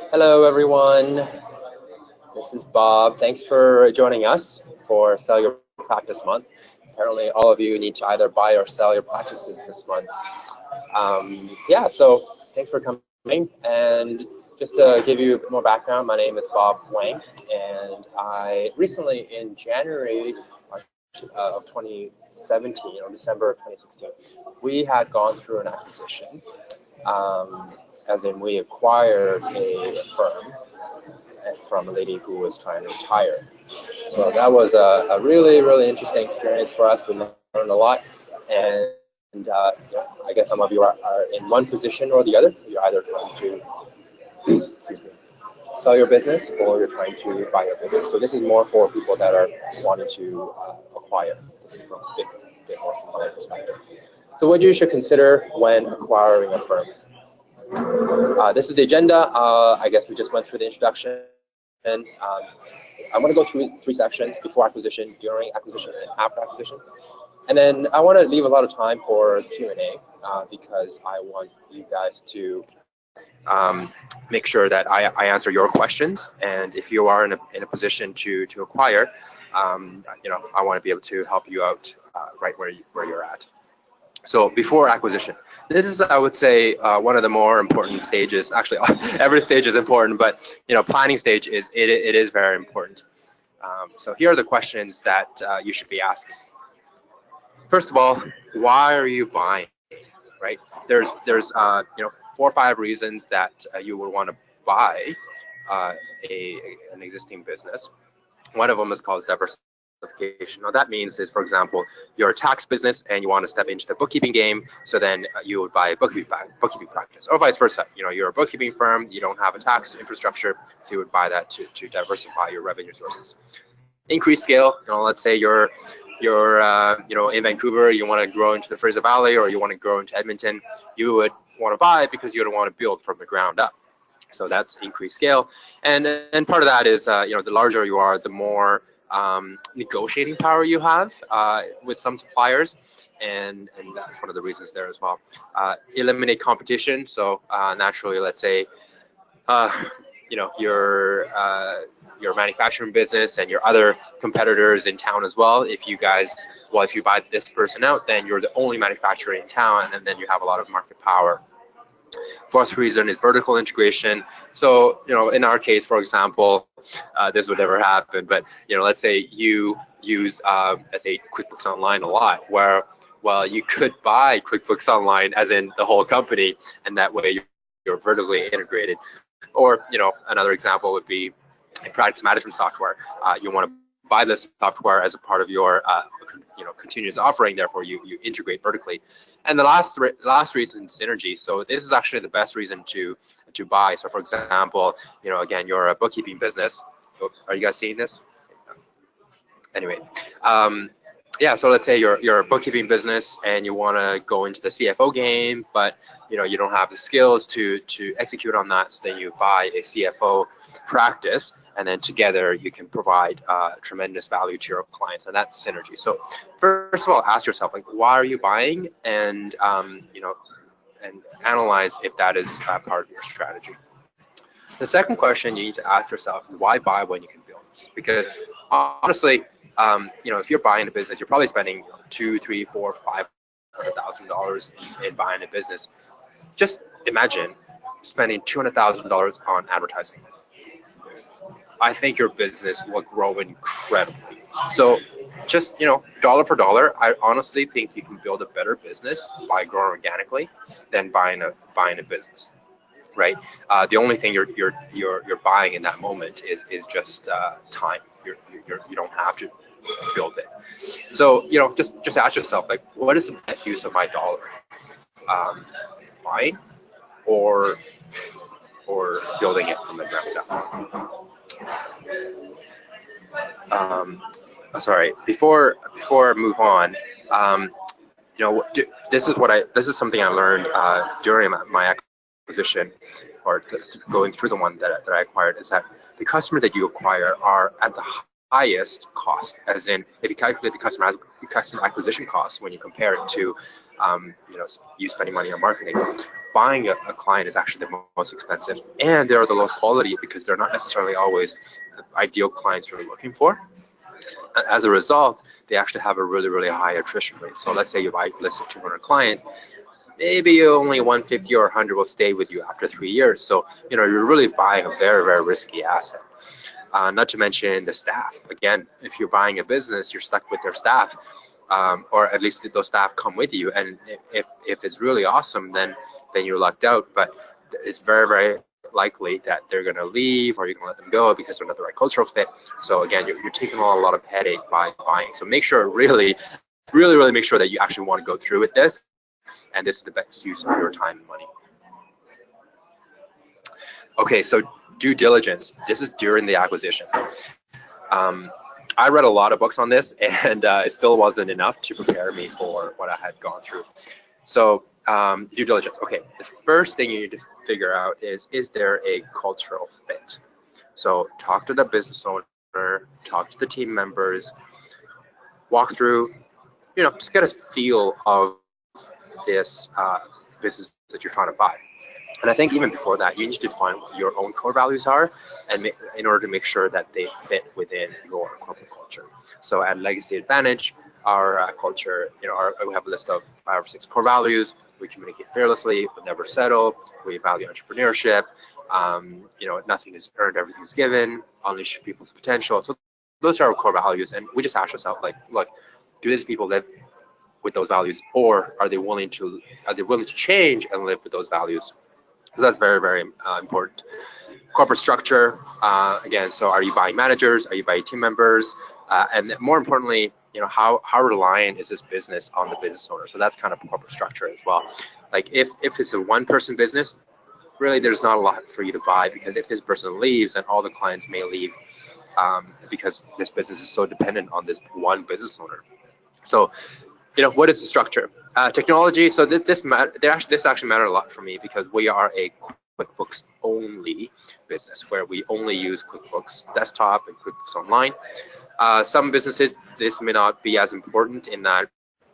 Hello, everyone. This is Bob. Thanks for joining us for Sell Your Practice Month. Apparently, all of you need to either buy or sell your practices this month. Yeah, so thanks for coming. And just to give you a bit more background, my name is Bob Wang, and I recently, in January of 2017, or December of 2016, we had gone through an acquisition. As in, we acquired a firm from a lady who was trying to retire. So that was a really, really interesting experience for us. We learned a lot. And yeah, I guess some of you are in one position or the other. You're either trying to excuse me, sell your business or you're trying to buy your business. So this is more for people that are wanting to acquire. This is from a bit more from my perspective. So what you should consider when acquiring a firm. This is the agenda. I guess we just went through the introduction. I'm going to go through three sections: before acquisition, during acquisition, and after acquisition. And then I want to leave a lot of time for Q&A because I want you guys to make sure that I answer your questions. And if you are in a position to acquire, I want to be able to help you out right where you're at. So before acquisition, this is, I would say, one of the more important stages. Actually, every stage is important, but planning stage is very important. So here are the questions that you should be asking. First of all, why are you buying? Right? There's 4 or 5 reasons that you would want to buy an existing business. One of them is called diversification. What that means is, for example, you're a tax business and you want to step into the bookkeeping game, so then you would buy a bookkeeping practice, or vice versa. You're a bookkeeping firm, you don't have a tax infrastructure, so you would buy that to diversify your revenue sources. Increase scale. Let's say you're in Vancouver, you want to grow into the Fraser Valley, or you want to grow into Edmonton. You would want to buy because you don't want to build from the ground up. So that's increased scale, and part of that is the larger you are, the more negotiating power you have with some suppliers, and that's one of the reasons there as well. Eliminate competition. So naturally, let's say your manufacturing business and your other competitors in town as well. If you buy this person out, then you're the only manufacturer in town, and then you have a lot of market power. Fourth reason is vertical integration. So, in our case, for example, this would never happen, but, let's say you use, let's say, QuickBooks Online a lot, where, well, you could buy QuickBooks Online as in the whole company, and that way you're vertically integrated. Or, another example would be practice management software. You want to buy this software as a part of your continuous offering, therefore you integrate vertically. And the last reason, synergy. So this is actually the best reason to buy. So for example, again, you're a bookkeeping business. Are you guys seeing this? Anyway, yeah, so let's say you're a bookkeeping business and you want to go into the CFO game, but you don't have the skills to execute on that, so then you buy a CFO practice, and then together you can provide tremendous value to your clients, and that's synergy. So first of all, ask yourself, like, why are you buying, and and analyze if that is part of your strategy. The second question you need to ask yourself is, why buy when you can build this? Because honestly, if you're buying a business, you're probably spending $200,000, $300,000, $400,000, $500,000 in buying a business. Just imagine spending $200,000 on advertising. I think your business will grow incredibly. So just, dollar for dollar, I honestly think you can build a better business by growing organically than buying a business, right? The only thing you're buying in that moment is just time. You don't have to build it. So just ask yourself, like, what is the best use of my dollar? Buying or building it from the ground up. Sorry. Before I move on, this is something I learned during my acquisition, or going through the one that I acquired, is that the customer that you acquire are at the highest cost, as in if you calculate the customer acquisition cost when you compare it to you spending money on marketing, buying a client is actually the most expensive, and they're the lowest quality because they're not necessarily always the ideal clients you're looking for. As a result, they actually have a really, really high attrition rate. So let's say you buy a list of 200 clients, maybe only 150 or 100 will stay with you after 3 years. So you're really buying a very, very risky asset. Not to mention the staff. Again, if you're buying a business, you're stuck with their staff, or at least those staff come with you. And if it's really awesome, then you're lucked out. But it's very, very likely that they're going to leave, or you're going to let them go because they're not the right cultural fit. So again, you're taking on a lot of headache by buying. So make sure, really, really, really make sure that you actually want to go through with this, and this is the best use of your time and money. Okay, so due diligence. This is during the acquisition. I read a lot of books on this, and it still wasn't enough to prepare me for what I had gone through. So due diligence. Okay, the first thing you need to figure out is there a cultural fit? So talk to the business owner, talk to the team members, walk through, just get a feel of this business that you're trying to buy. And I think even before that, you need to define what your own core values are, and in order to make sure that they fit within your corporate culture. So at Legacy Advantage, our culture, we have a list of 5 or 6 core values. We communicate fearlessly, we never settle, we value entrepreneurship, nothing is earned, everything is given, unleash people's potential. So those are our core values, and we just ask ourselves, like, look, do these people live with those values, or are they willing to change and live with those values? So that's very, very important. Corporate structure, again, so are you buying managers? Are you buying team members? And more importantly, how reliant is this business on the business owner? So that's kind of corporate structure as well. Like if it's a one-person business, really there's not a lot for you to buy, because if this person leaves, then all the clients may leave, because this business is so dependent on this one business owner. So what is the structure? Technology. So this actually mattered a lot for me, because we are a QuickBooks only business where we only use QuickBooks Desktop and QuickBooks Online. Some businesses, this may not be as important in that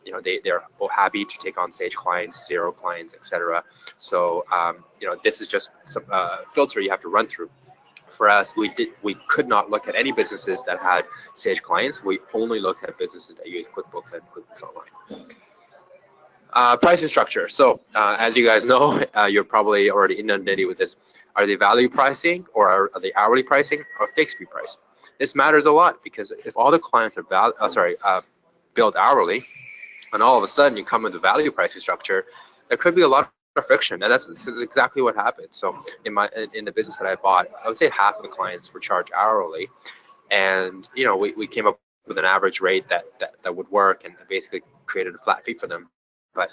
they're happy to take on Sage clients, Xero clients, etc. So this is just some filter you have to run through. For us, we could not look at any businesses that had Sage clients. We only look at businesses that use QuickBooks and QuickBooks Online. Pricing structure. So as you guys know, you're probably already inundated with this. Are they value pricing, or are they hourly pricing, or fixed fee pricing? This matters a lot, because if all the clients are billed hourly, and all of a sudden you come with a value pricing structure, there could be a lot of friction, and that's exactly what happened. So in the business that I bought, I would say half of the clients were charged hourly, and we came up with an average rate that would work, and basically created a flat fee for them. But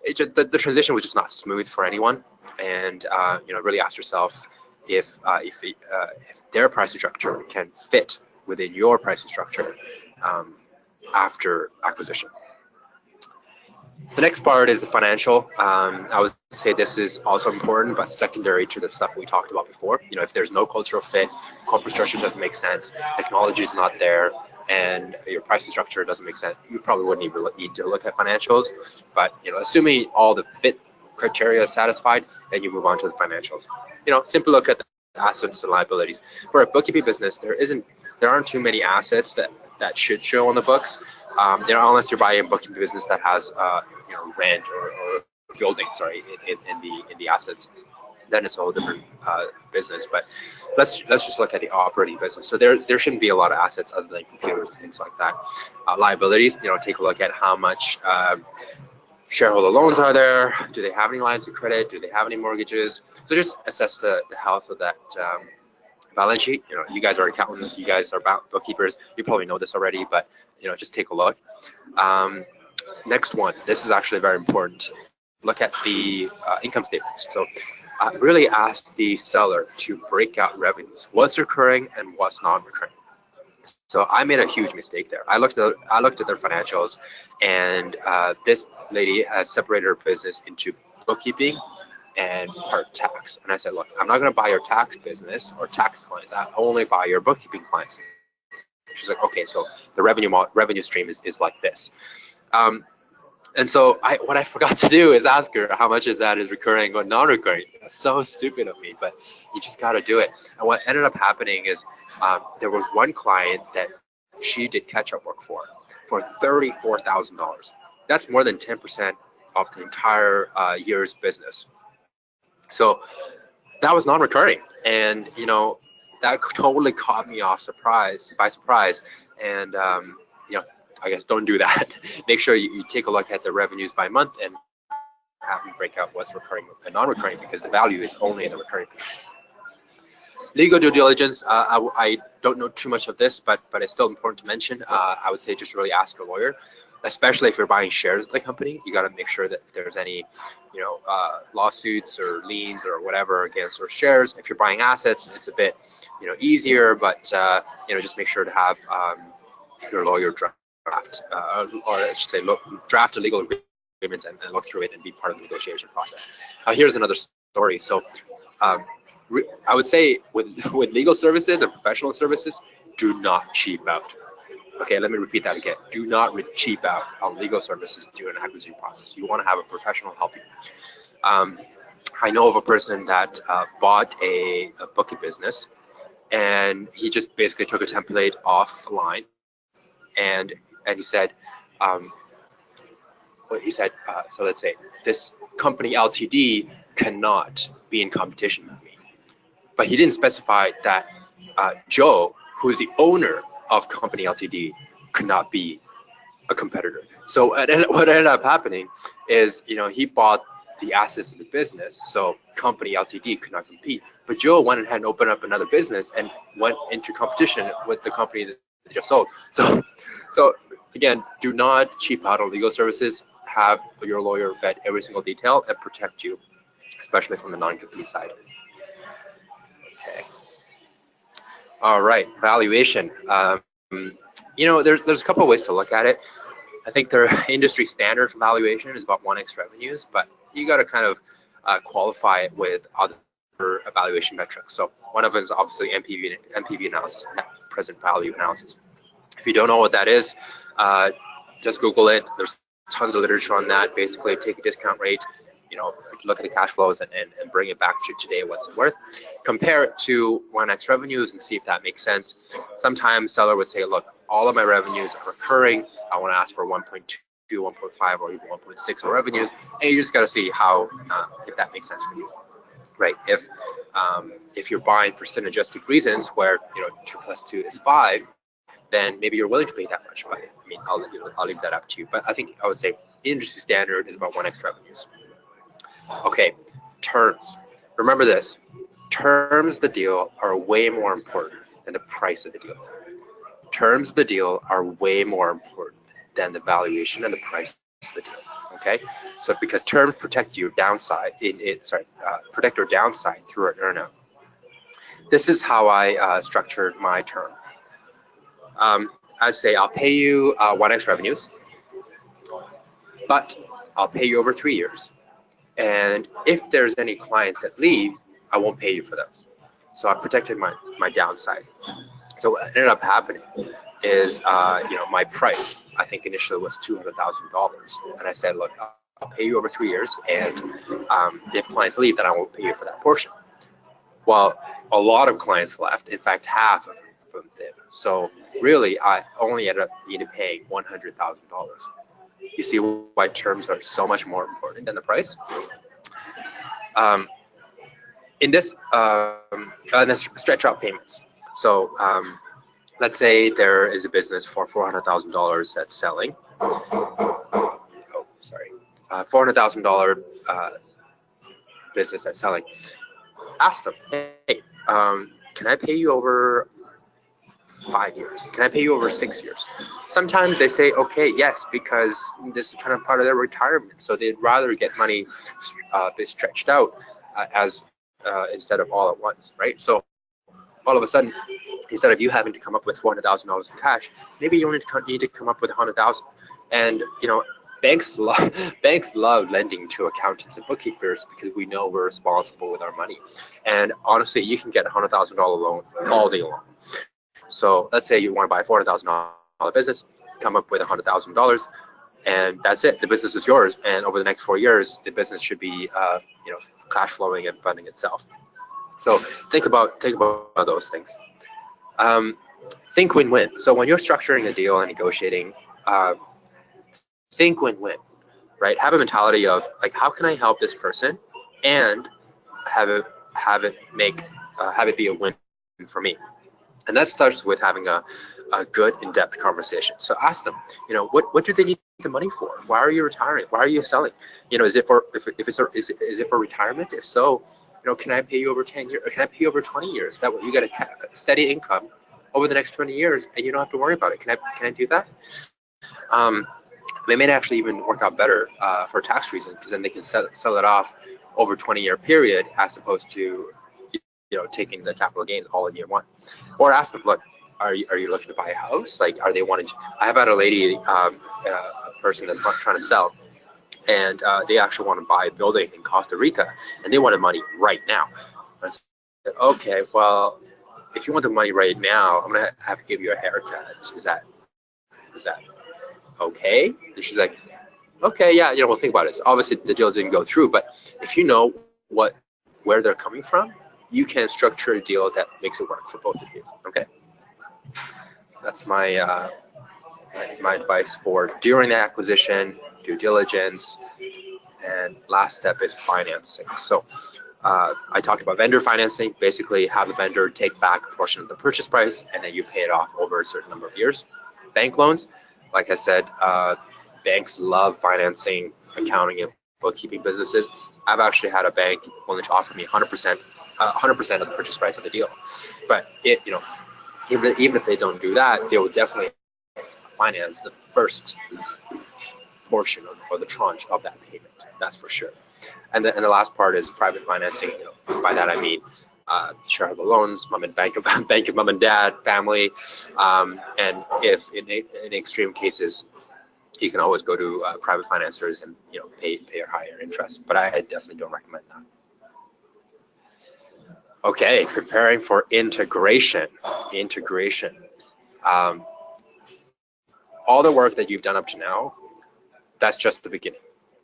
the transition was just not smooth for anyone, and really ask yourself if their pricing structure can fit within your pricing structure after acquisition. The next part is the financial. I would say this is also important, but secondary to the stuff we talked about before. If there's no cultural fit, corporate structure doesn't make sense, technology is not there, and your pricing structure doesn't make sense, you probably wouldn't even need to look at financials. But assuming all the fit criteria is satisfied, then you move on to the financials. Simply look at the assets and liabilities. For a bookkeeping business, there aren't too many assets that should show on the books. Unless you're buying a bookkeeping business that has rent or building, in the assets, then it's a whole different business. But let's just look at the operating business. So there shouldn't be a lot of assets other than computers and things like that. Liabilities, take a look at how much shareholder loans are there. Do they have any lines of credit? Do they have any mortgages? So just assess the health of that balance sheet. You guys are accountants, you guys are bookkeepers, you probably know this already, but just take a look. Next one, this is actually very important. Look at the income statements. So really ask the seller to break out revenues, what's recurring and what's non-recurring. So I made a huge mistake there. I looked at their financials, and this lady has separated her business into bookkeeping and part tax. And I said, look, I'm not going to buy your tax business or tax clients. I only buy your bookkeeping clients. She's like, okay, so the revenue stream is like this. And so what I forgot to do is ask her how much of that is recurring or non-recurring. That's so stupid of me, but you just got to do it. And what ended up happening is there was one client that she did catch-up work for $34,000. That's more than 10% of the entire year's business. So that was non-recurring, and that totally caught me by surprise. And I guess don't do that. Make sure you take a look at the revenues by month and have them break out what's recurring and non-recurring, because the value is only in the recurring piece. Legal due diligence, I don't know too much of this, but it's still important to mention. I would say just really ask your lawyer, especially if you're buying shares of the company. You got to make sure that if there's any lawsuits or liens or whatever against those shares. If you're buying assets, it's a bit easier, but just make sure to have your lawyer draft, or I should say, draft a legal agreements and look through it and be part of the negotiation process. Here's another story. So I would say with legal services and professional services, do not cheap out. Okay, let me repeat that again. Do not cheap out on legal services during an acquisition process. You want to have a professional help you. I know of a person that bought a bookkeeping business, and he just basically took a template offline, and he said, so let's say this company Ltd cannot be in competition with me, but he didn't specify that Joe, who's the owner of company Ltd, could not be a competitor. So what ended up happening is, he bought the assets of the business, so company Ltd could not compete. But Joe went ahead and opened up another business and went into competition with the company that they just sold. So again, do not cheap out on legal services. Have your lawyer vet every single detail and protect you, especially from the non-compete side. Okay. All right, valuation. There's a couple of ways to look at it. I think their industry standard for valuation is about 1x revenues, but you got to kind of qualify it with other evaluation metrics. So one of them is obviously NPV analysis, net present value analysis. If you don't know what that is, just Google it. There's tons of literature on that. Basically, take a discount rate, look at the cash flows and bring it back to today, what's it worth. Compare it to 1x revenues and see if that makes sense. Sometimes seller would say, look, all of my revenues are recurring. I want to ask for 1.2, 1.5, or even 1.6 of revenues, and you just got to see how if that makes sense for you, right? If you're buying for synergistic reasons, where 2 + 2 is 5, then maybe you're willing to pay that much. But I mean, I'll leave that up to you. But I think I would say industry standard is about 1x revenues. Okay, terms. Remember this: terms of the deal are way more important than the price of the deal. Terms of the deal are way more important than the valuation and the price of the deal. Okay, so because terms protect your downside, protect your downside through an earnout. This is how I structured my term. I'd say I'll pay you 1x revenues, but I'll pay you over 3 years. And if there's any clients that leave, I won't pay you for those. So I protected my downside. So what ended up happening is, my price, I think initially was $200,000. And I said, look, I'll pay you over 3 years. And if clients leave, then I won't pay you for that portion. Well, a lot of clients left. In fact, half of them did. So really, I only ended up paying $100,000. You see why terms are so much more important than the price? In this, stretch out payments. So let's say there is a business for $400,000 that's selling. $400,000 business that's selling. Ask them, hey, can I pay you over 5 years? Can I pay you over 6 years? Sometimes they say, okay, yes, because this is kind of part of their retirement. So they'd rather get money stretched out instead of all at once, right? So all of a sudden, instead of you having to come up with $400,000 in cash, maybe you only need to come up with $100,000. And banks love lending to accountants and bookkeepers because we know we're responsible with our money. And honestly, you can get a $100,000 loan all day long. So let's say you want to buy a $400,000 business, come up with $100,000, and that's it. The business is yours, and over the next 4 years, the business should be, cash flowing and funding itself. So think about those things. Think win-win. So when you're structuring a deal and negotiating, think win-win, right? Have a mentality of like, how can I help this person, and have it be a win for me. And that starts with having a good in-depth conversation. So ask them, what do they need the money for? Why are you retiring? Why are you selling? Is it for is it for retirement? If so, can I pay you over 10 years? Or can I pay you over 20 years? That way you get a steady income over the next 20 years, and you don't have to worry about it. Can I do that? They may actually even work out better for tax reasons, because then they can sell it off over a 20-year period, as opposed to taking the capital gains all in year one. Or ask them, look, are you looking to buy a house? Like, are they wanting to? I have had a lady, a person that's not trying to sell, and they actually want to buy a building in Costa Rica, and they wanted money right now. I said, okay, well, if you want the money right now, I'm gonna have to give you a haircut. Is that okay? And she's like, okay, yeah, we'll think about it. So obviously the deal didn't go through, but if you know where they're coming from, you can structure a deal that makes it work for both of you. Okay, so that's my my advice for during the acquisition, due diligence, and last step is financing. So I talked about vendor financing. Basically, have the vendor take back a portion of the purchase price, and then you pay it off over a certain number of years. Bank loans, like I said, banks love financing accounting and bookkeeping businesses. I've actually had a bank willing to offer me 100% of the purchase price of the deal. But even if they don't do that, they will definitely finance the first portion or the tranche of that payment. That's for sure. And the last part is private financing. By that I mean shareholder loans, bank of mom and dad, family, and if in extreme cases, you can always go to private financiers and pay a higher interest. But I definitely don't recommend that. Okay, preparing for integration. All the work that you've done up to now, that's just the beginning.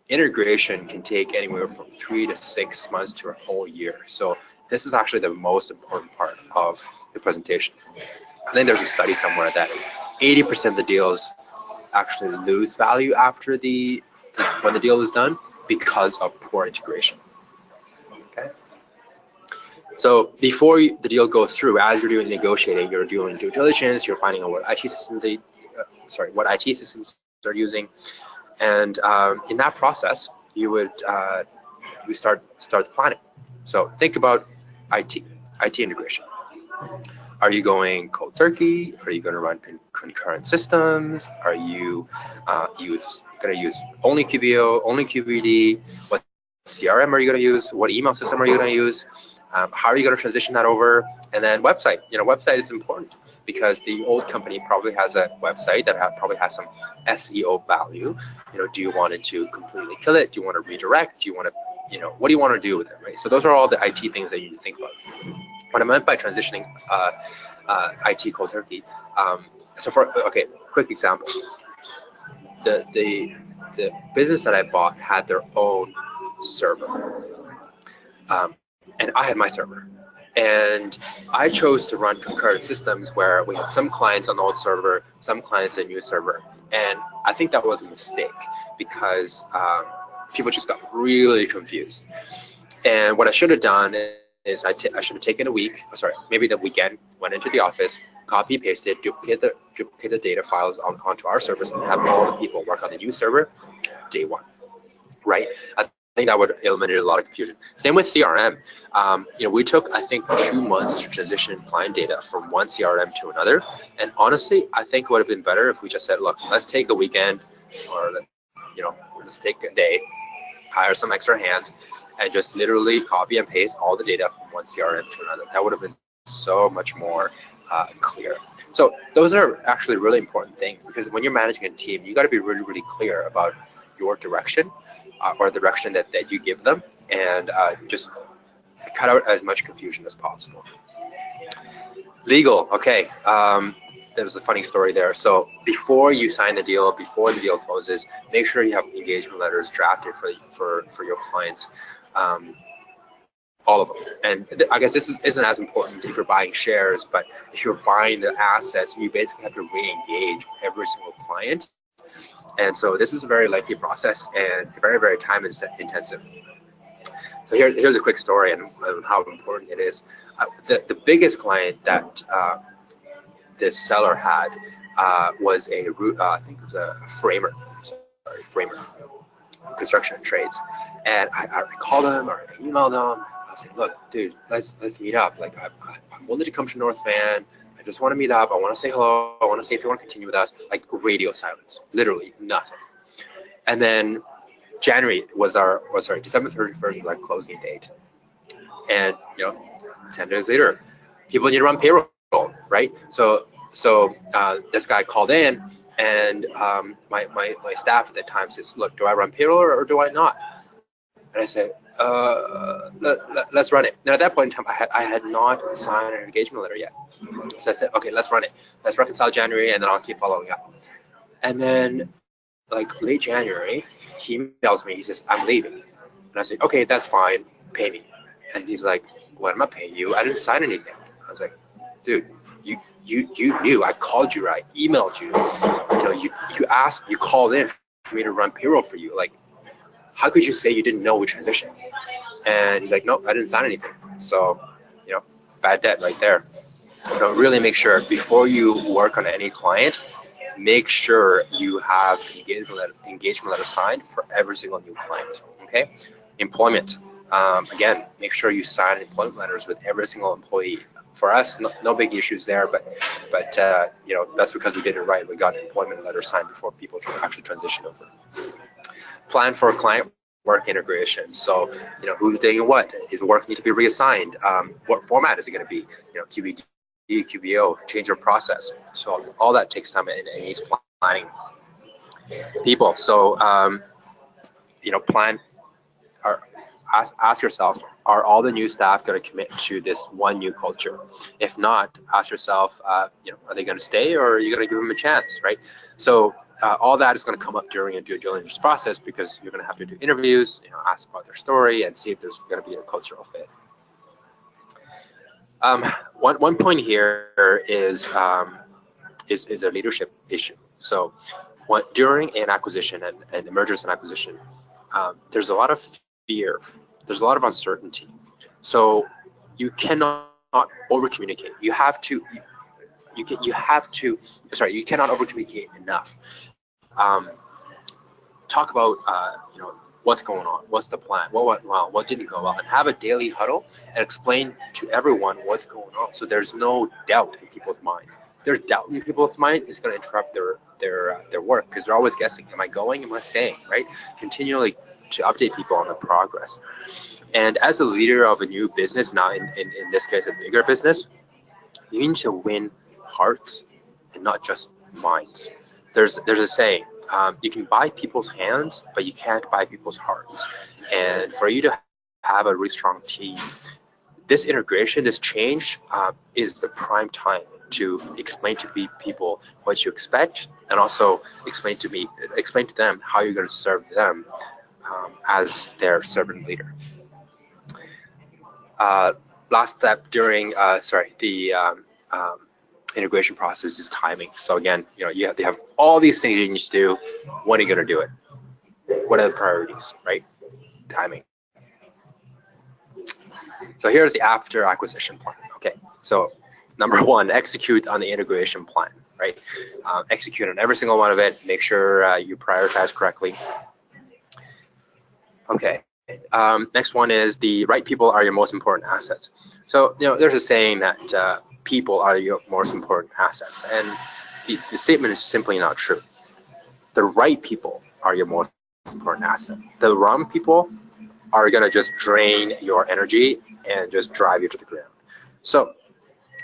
Integration can take anywhere from 3 to 6 months to a whole year. So this is actually the most important part of the presentation. I think there's a study somewhere that 80% of the deals actually lose value after when the deal is done because of poor integration. Okay. So before the deal goes through, as you're doing negotiating, you're doing due diligence, you're finding out what IT systems they're using, and in that process, you would start the planning. So think about IT integration. Are you going cold turkey? Are you going to run concurrent systems? Are you going to use only QBO, only QBD? What CRM are you going to use? What email system are you going to use? How are you going to transition that over? And then website. Website is important because the old company probably has a website that probably has some SEO value. Do you want it to completely kill it? Do you want to redirect? Do you want to, what do you want to do with it, right? So those are all the IT things that you need to think about. What I meant by transitioning IT cold turkey. Quick example. The business that I bought had their own server, and I had my server. And I chose to run concurrent systems where we had some clients on the old server, some clients on the new server. And I think that was a mistake because people just got really confused. And what I should have done is I should have taken maybe the weekend, went into the office, copy, pasted, duplicate the data files onto our servers, and have all the people work on the new server day one, right? I think that would eliminate a lot of confusion. Same with CRM. We took, I think, 2 months to transition client data from one CRM to another. And honestly, I think it would have been better if we just said, look, let's take a weekend, or let's take a day, hire some extra hands, and just literally copy and paste all the data from one CRM to another. That would have been so much more clear. So those are actually really important things, because when you're managing a team, you got to be really, really clear about your direction or the direction that you give them, and just cut out as much confusion as possible. Legal, okay. There was a funny story there. So before you sign the deal, before the deal closes, make sure you have engagement letters drafted for your clients, all of them. And I guess this isn't as important if you're buying shares, but if you're buying the assets, you basically have to re-engage every single client. And so this is a very lengthy process and very, very time intensive. So here's a quick story on how important it is. The biggest client that this seller had was I think it was a framer, construction trades. And I called him or I emailed him. I said, look, dude, let's meet up. Like I'm willing to come to North Van. I just want to meet up. I want to say hello. I want to see if you want to continue with us. Like radio silence, literally nothing. And then December 31st was our closing date. And 10 days later, people need to run payroll, right? So this guy called in, and my staff at the time says, look, do I run payroll or do I not? And I said, let's run it. Now at that point in time, I had not signed an engagement letter yet. So I said, okay, let's run it. Let's reconcile January, and then I'll keep following up. And then like late January, he emails me. He says, I'm leaving. And I said, okay, that's fine. Pay me. And he's like, what am I paying you? I didn't sign anything. I was like, dude, you knew. I called you, right? Emailed you. You asked, you called in for me to run payroll for you. Like, how could you say you didn't know we transitioned? And he's like, nope, I didn't sign anything. So, bad debt right there. Really make sure before you work on any client, make sure you have engagement letter signed for every single new client. Okay, employment. Again, make sure you sign employment letters with every single employee. For us, no big issues there, but that's because we did it right. We got an employment letter signed before people actually transition over. Plan for client work integration. So, who's doing what? Is the work need to be reassigned? What format is it going to be? QBD, QBO, change of process. So all that takes time and needs planning. People. So, plan. Ask yourself, are all the new staff going to commit to this one new culture? If not, ask yourself, are they going to stay, or are you going to give them a chance, right? So all that is going to come up during a due diligence process, because you're going to have to do interviews, ask about their story and see if there's going to be a cultural fit. One point here is a leadership issue. So during an acquisition and mergers and acquisition, there's a lot of fear. There's a lot of uncertainty. So you cannot over communicate. You cannot over communicate enough. Talk about what's going on, what's the plan, what went well, what didn't go well, and have a daily huddle and explain to everyone what's going on, so there's no doubt in people's minds. If there's doubt in people's mind, it's going to interrupt their work, because they're always guessing, am I going, am I staying, right? Continually to update people on the progress. And as a leader of a new business, now in this case a bigger business, you need to win hearts and not just minds. There's a saying, you can buy people's hands, but you can't buy people's hearts. And for you to have a really strong team, this integration, this change is the prime time to explain to people what you expect, and also explain to them how you're going to serve them as their servant leader. Last step during the integration process is timing. So again, you have all these things you need to do. When are you going to do it? What are the priorities, right? Timing. So here's the after acquisition plan. Okay, so number one, execute on the integration plan, right? Execute on every single one of it. Make sure you prioritize correctly. Okay. Next one is the right people are your most important assets. So there's a saying that people are your most important assets, and the statement is simply not true. The right people are your most important asset. The wrong people are gonna just drain your energy and just drive you to the ground. So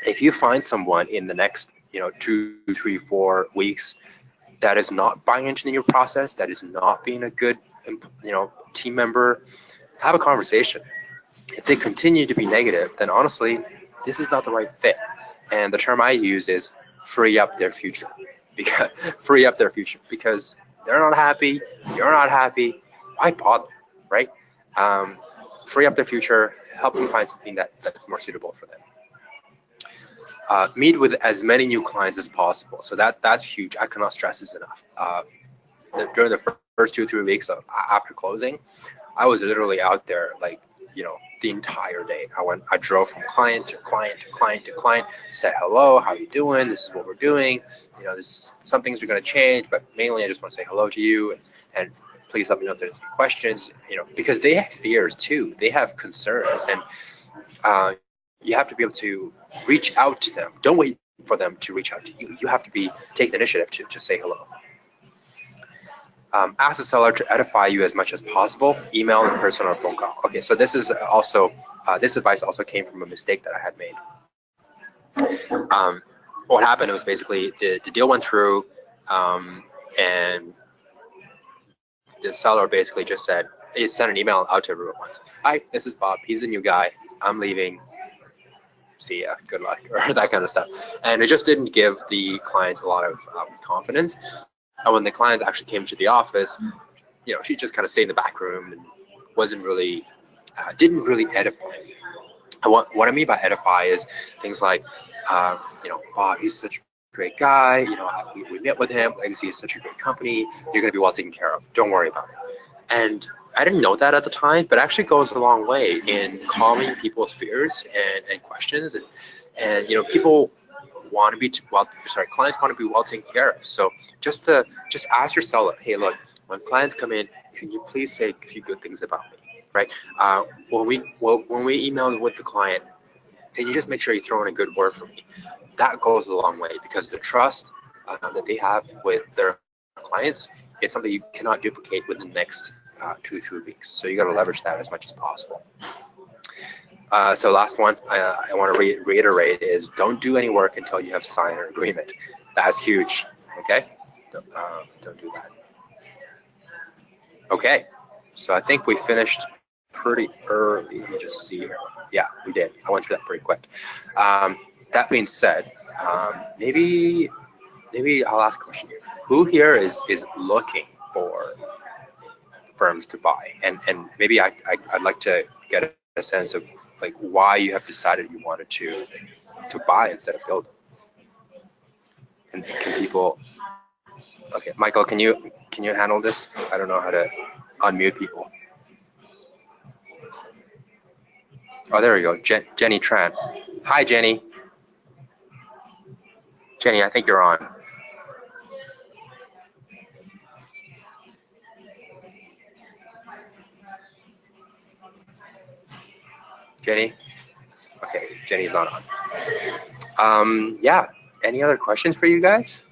if you find someone in the next 2, 3, 4 weeks that is not buying into your process, that is not being a good team member, have a conversation. If they continue to be negative, then honestly, this is not the right fit. And the term I use is free up their future. Because free up their future, because they're not happy, you're not happy, why bother, right? Free up their future, help them find something that's more suitable for them. Meet with as many new clients as possible. So that's huge. I cannot stress this enough. During the first 2-3 weeks after closing, I was literally out there like, the entire day. I drove from client to client to client to client, said hello, how you doing? This is what we're doing. Some things are going to change, but mainly I just want to say hello to you, and please let me know if there's any questions. Because they have fears too. They have concerns, and you have to be able to reach out to them. Don't wait for them to reach out to you. You have to take the initiative to say hello. Ask the seller to edify you as much as possible, email, in person, or phone call. Okay, so this is also, this advice also came from a mistake that I had made. What happened was basically the deal went through, and the seller basically just said, he sent an email out to everyone once. Hi, this is Bob. He's a new guy. I'm leaving. See ya. Good luck, or that kind of stuff. And it just didn't give the clients a lot of confidence. And when the client actually came to the office, she just kind of stayed in the back room and wasn't really, didn't really edify me. And what I mean by edify is things like, Bob, he's such a great guy. We met with him. Legacy is such a great company. You're going to be well taken care of. Don't worry about it. And I didn't know that at the time, but it actually goes a long way in calming people's fears and questions. And people want to be clients want to be well taken care of. So just ask your seller, hey, look, when clients come in, can you please say a few good things about me, right? When we email with the client, can you just make sure you throw in a good word for me? That goes a long way, because the trust that they have with their clients, it's something you cannot duplicate within the next 2 to 3 weeks. So you got to leverage that as much as possible. So last one I want to reiterate is, don't do any work until you have signed an agreement. That's huge. Okay, don't do that. Okay, so I think we finished pretty early. Let me just see here. Yeah, we did. I went through that pretty quick. That being said, maybe I'll ask a question here. Who here is looking for firms to buy? And maybe I'd like to get a sense of like why you have decided you wanted to buy instead of build. And can people? Okay, Michael, can you handle this? I don't know how to unmute people. Oh, there we go. Jenny Tran. Hi, Jenny. Jenny, I think you're on. Jenny? Okay, Jenny's not on. Yeah, any other questions for you guys?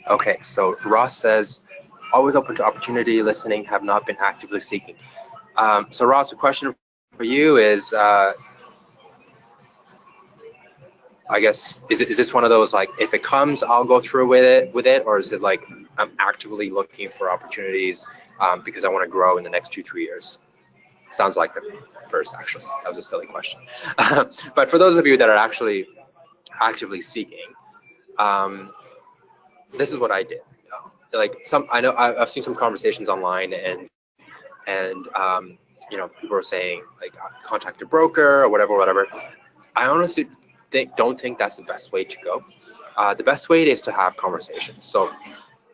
Okay, so Ross says, always open to opportunity, listening, have not been actively seeking. So Ross, the question for you is, I guess, is this one of those like, if it comes, I'll go through with it, or is it like I'm actively looking for opportunities because I want to grow in the next 2-3 years? Sounds like the first, actually. That was a silly question. But for those of you that are actually actively seeking, this is what I did. Like I know I've seen some conversations online, and people are saying like contact a broker or whatever. I honestly don't think that's the best way to go. The best way is to have conversations. So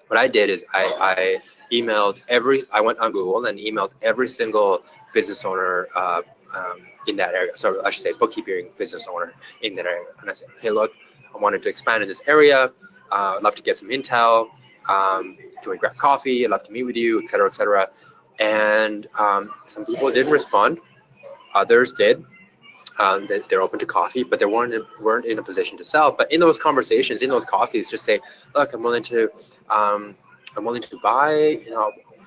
what I did is I went on Google and emailed every single business owner in that area. So I should say bookkeeping business owner in that area. And I said, hey, look, I wanted to expand in this area. I'd love to get some intel. Do we grab coffee? I'd love to meet with you, et cetera, et cetera. And some people didn't respond. Others did. They're open to coffee, but they weren't in a position to sell. But in those conversations, in those coffees, just say, look, I'm willing to buy.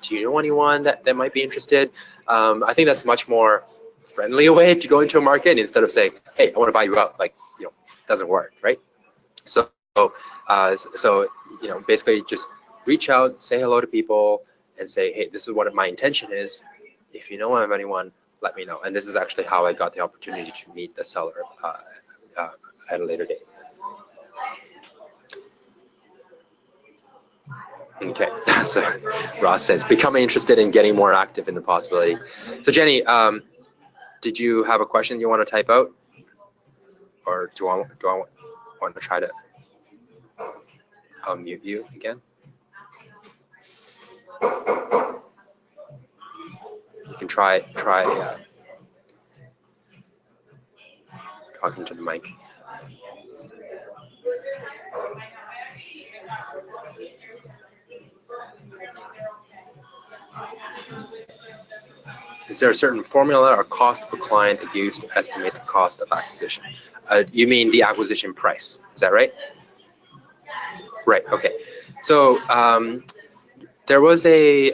Do you know anyone that might be interested? I think that's much more friendly way to go into a market instead of saying, hey, I want to buy you out. Like, doesn't work, right? So basically just reach out, say hello to people, and say, hey, this is what my intention is. If you know of anyone, let me know. And this is actually how I got the opportunity to meet the seller at a later date. Okay, so Ross says, becoming interested in getting more active in the possibility. So Jenny, did you have a question you want to type out? Or do I want to try to unmute you again? You can try talking to the mic. Is there a certain formula or cost per client that you use to estimate the cost of acquisition? You mean the acquisition price? Is that right? Right. Okay. So there was a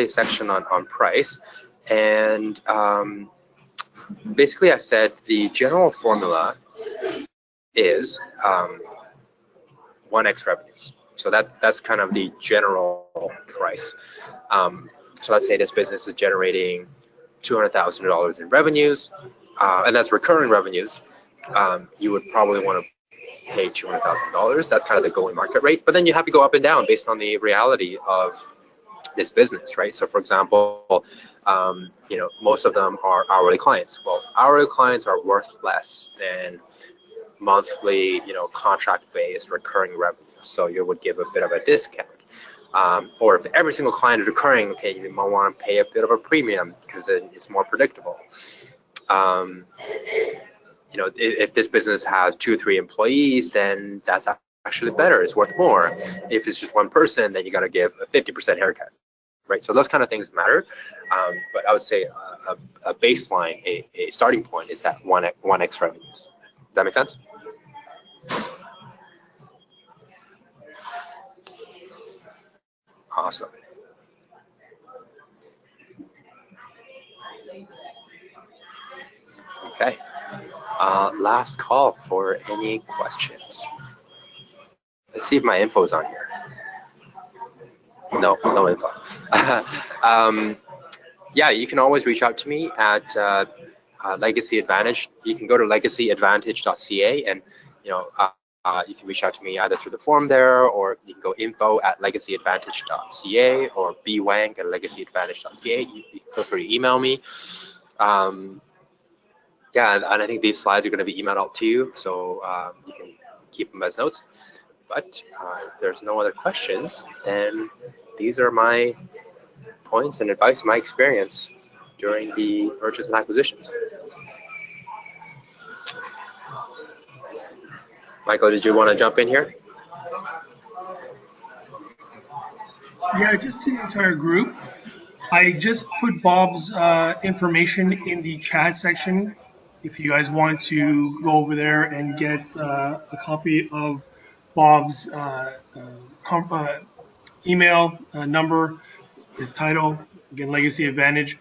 section on price, and basically I said the general formula is 1x revenues. So that's kind of the general price. So let's say this business is generating $200,000 in revenues, and that's recurring revenues. You would probably want to pay $200,000. That's kind of the going market rate. But then you have to go up and down based on the reality of this business, right? So for example, most of them are hourly clients. Well, hourly clients are worth less than monthly, contract-based recurring revenue. So you would give a bit of a discount. Or if every single client is recurring, okay, you might want to pay a bit of a premium because it's more predictable. If this business has 2 or 3 employees, then that's actually better. It's worth more. If it's just one person, then you got to give a 50% haircut, right? So those kind of things matter. But I would say a baseline, a starting point is that 1x revenues. Does that make sense? Awesome. Okay. Last call for any questions. Let's see if my info is on here. No info. Yeah, you can always reach out to me at Legacy Advantage. You can go to legacyadvantage.ca, and you can reach out to me either through the form there, or you can go info@legacyadvantage.ca or bwang@legacyadvantage.ca. You can feel free to email me. Yeah, and I think these slides are going to be emailed out to you, so you can keep them as notes. But if there's no other questions, then these are my points and advice, my experience during the mergers and acquisitions. Michael, did you want to jump in here? Yeah, just the entire group. I just put Bob's information in the chat section. If you guys want to go over there and get a copy of Bob's email, number, his title, again, Legacy Advantage,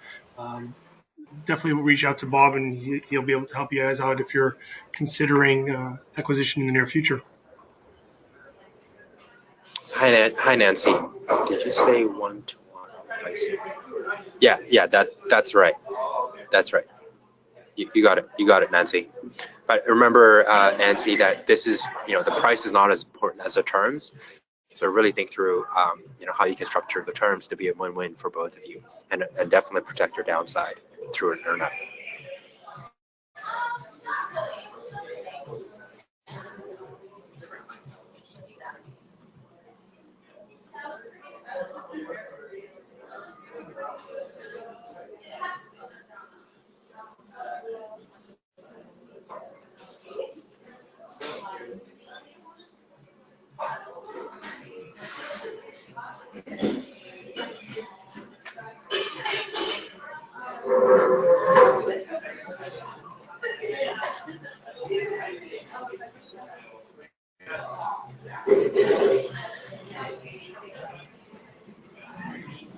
definitely reach out to Bob, and he'll be able to help you guys out if you're considering acquisition in the near future. Hi, Nancy. Did you say 1-to-1? I see. Yeah, that's right. That's right. You got it. You got it, Nancy. But remember, Nancy, that this is, the price is not as important as the terms. So really think through, how you can structure the terms to be a win-win for both of you, and definitely protect your downside through an earn-out.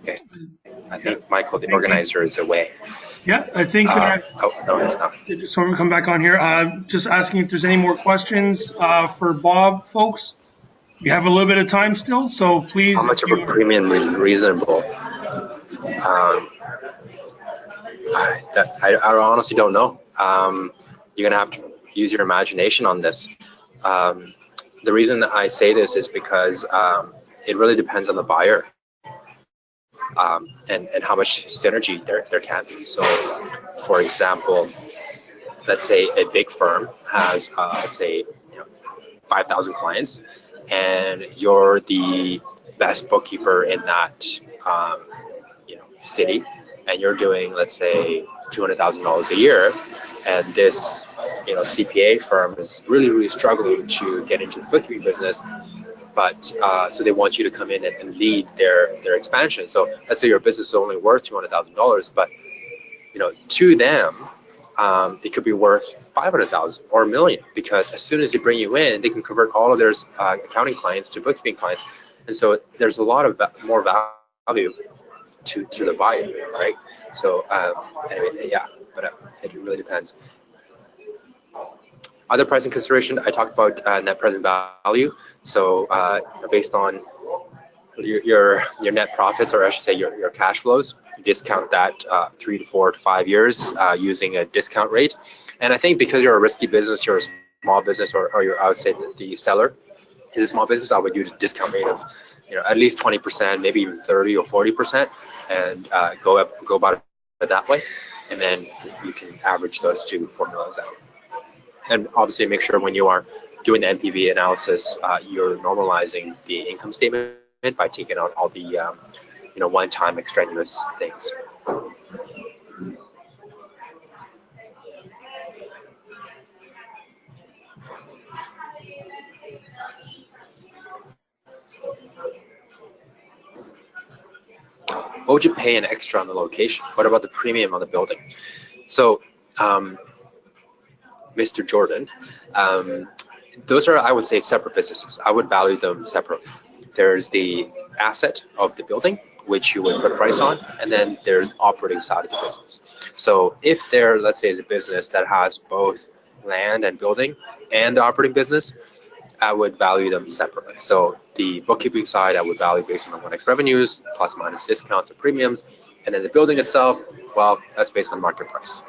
Okay. I think Michael, the organizer, is away. Yeah, I think. Oh, no, it's not. I just want to come back on here. Just asking if there's any more questions for Bob, folks. We have a little bit of time still, so please. How much of a premium is reasonable? I honestly don't know. You're gonna have to use your imagination on this. The reason I say this is because it really depends on the buyer, and how much synergy there can be. So, for example, let's say a big firm has, let's say, 5,000 clients, and you're the best bookkeeper in that city, and you're doing, let's say, $200,000 a year, and this CPA firm is really struggling to get into the bookkeeping business, but so they want you to come in and lead their expansion. So let's say your business is only worth $200,000, but to them, they could be worth 500,000 or $1 million, because as soon as they bring you in, they can convert all of their accounting clients to bookkeeping clients, and so there's a lot of more value to the buyer, right? So anyway, yeah, but it really depends. Other pricing consideration, I talked about net present value. So based on your net profits, or I should say your cash flows, you discount that 3 to 4 to 5 years using a discount rate. And I think because you're a risky business, you're a small business, or you're, I would say that the seller is a small business, I would use a discount rate of at least 20%, maybe even 30 or 40%, and go about it that way. And then you can average those two formulas out. And obviously make sure when you are doing the NPV analysis, you're normalizing the income statement by taking out all the one-time extraneous things. What would you pay an extra on the location? What about the premium on the building? So, Mr. Jordan, those are, I would say, separate businesses. I would value them separately. There's the asset of the building, which you would put a price on, and then there's the operating side of the business. So if there, let's say, is a business that has both land and building and the operating business, I would value them separately. So the bookkeeping side, I would value based on the 1x revenues, plus minus discounts or premiums, and then the building itself, well, that's based on market price.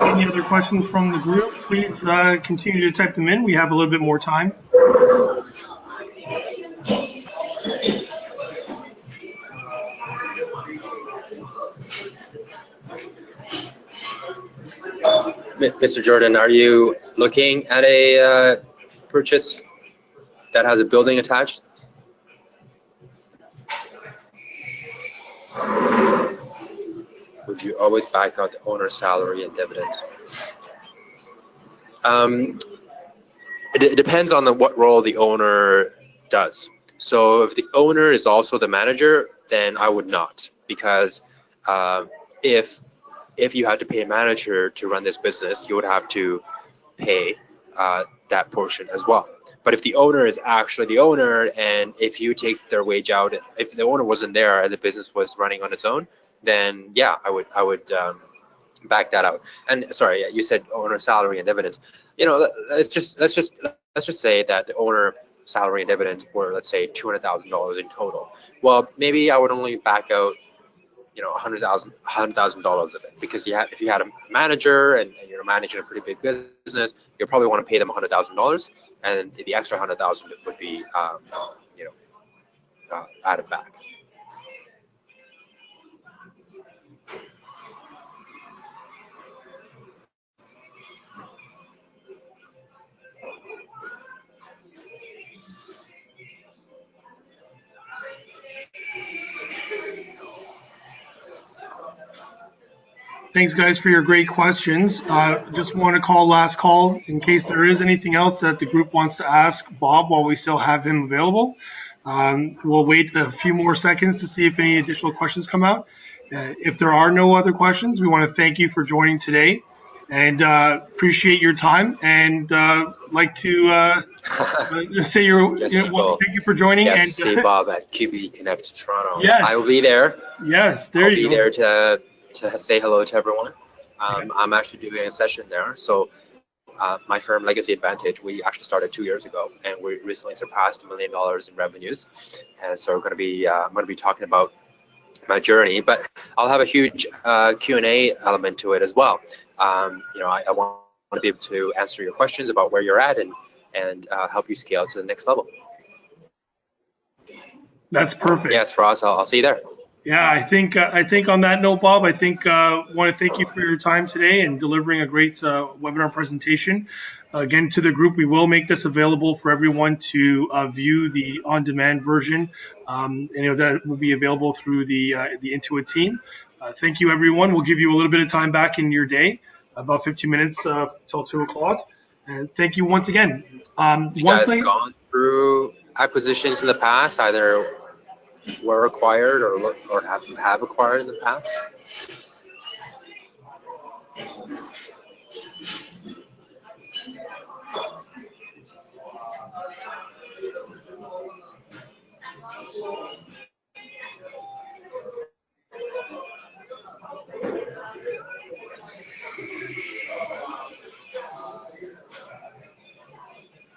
Any other questions from the group? Please continue to type them in. We have a little bit more time. Mr. Jordan, are you looking at a purchase that has a building attached? Would you always back out the owner's salary and dividends? It depends on what role the owner does. So if the owner is also the manager, then I would not, because if you had to pay a manager to run this business, you would have to pay that portion as well. But if the owner is actually the owner, and if you take their wage out, if the owner wasn't there and the business was running on its own, then yeah, I would back that out. And sorry, you said owner salary and dividends. Let's just say that the owner salary and dividends were, let's say, $200,000 in total. Well, maybe I would only back out $100,000 of it, because if you had a manager and you're managing a pretty big business, you probably want to pay them $100,000, and the extra $100,000 would be added back. Thanks, guys, for your great questions. Just want to call last call in case there is anything else that the group wants to ask Bob while we still have him available. We'll wait a few more seconds to see if any additional questions come out. If there are no other questions, we want to thank you for joining today and appreciate your time and like to say Yes, thank you for joining. Yes, and see Bob at QB Connect Toronto. Yes. I will be there. Yes, there I'll you be go. there to say hello to everyone. I'm actually doing a session there. So my firm, Legacy Advantage, we actually started 2 years ago, and we recently surpassed $1 million in revenues. And so I'm going to be talking about my journey, but I'll have a huge Q&A element to it as well. I want to be able to answer your questions about where you're at and help you scale to the next level. That's perfect. Yes, Ross, I'll see you there. Yeah, I think on that note, Bob, I want to thank you for your time today and delivering a great webinar presentation. Again, to the group, we will make this available for everyone to view the on-demand version. That will be available through the Intuit team. Thank you, everyone. We'll give you a little bit of time back in your day, about 15 minutes till 2 o'clock. And thank you once again. You guys gone through acquisitions in the past, either were acquired or have acquired in the past?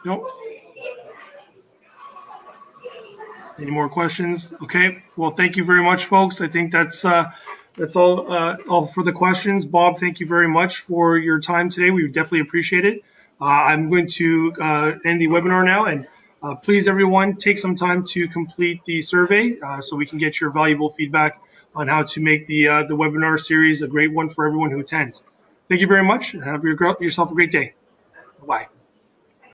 Nope. Any more questions? Okay. Well, thank you very much, folks. I think that's all for the questions. Bob, thank you very much for your time today. We definitely appreciate it. I'm going to end the webinar now, and please, everyone, take some time to complete the survey so we can get your valuable feedback on how to make the webinar series a great one for everyone who attends. Thank you very much. Have yourself a great day. Bye-bye.